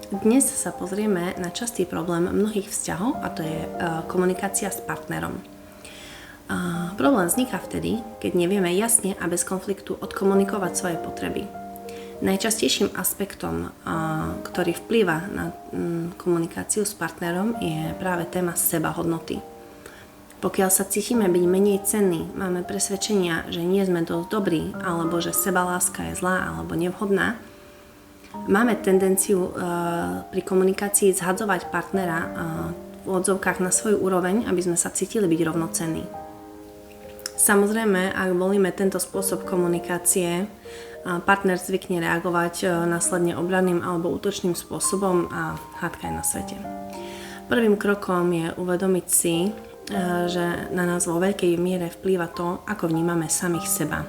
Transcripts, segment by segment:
Dnes sa pozrieme na častý problém mnohých vzťahov a to je komunikácia s partnerom. Problém vzniká vtedy, keď nevieme jasne a bez konfliktu odkomunikovať svoje potreby. Najčastejším aspektom, ktorý vplýva na komunikáciu s partnerom, je práve téma sebahodnoty. Pokiaľ sa cítime byť menej cenní, máme presvedčenia, že nie sme dosť dobrí, alebo že sebaláska je zlá alebo nevhodná, máme tendenciu pri komunikácii zhadzovať partnera v odzovkách na svoju úroveň, aby sme sa cítili byť rovnocenní. Samozrejme, ak volíme tento spôsob komunikácie, partner zvykne reagovať následne obranným alebo útočným spôsobom a hádka je na svete. Prvým krokom je uvedomiť si, že na nás vo veľkej miere vplýva to, ako vnímame samých seba.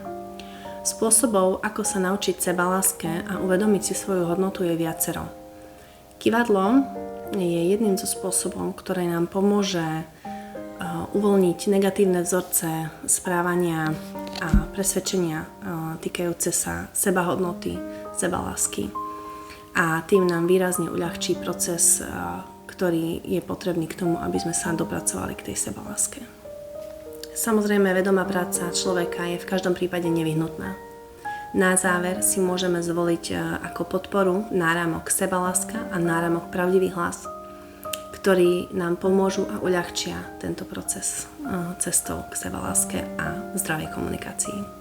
Spôsobov, ako sa naučiť sebaláske a uvedomiť si svoju hodnotu je viacero. Kyvadlo je jedným zo spôsobov, ktoré nám pomôže uvoľniť negatívne vzorce správania a presvedčenia týkajúce sa sebahodnoty, sebalásky. A tým nám výrazne uľahčí proces, ktorý je potrebný k tomu, aby sme sa dopracovali k tej sebaláske. Samozrejme, vedomá práca človeka je v každom prípade nevyhnutná. Na záver si môžeme zvoliť ako podporu náramok sebaláska a náramok pravdivý hlas, ktorí nám pomôžu a uľahčia tento proces cestou k sebaláske a zdravej komunikácii.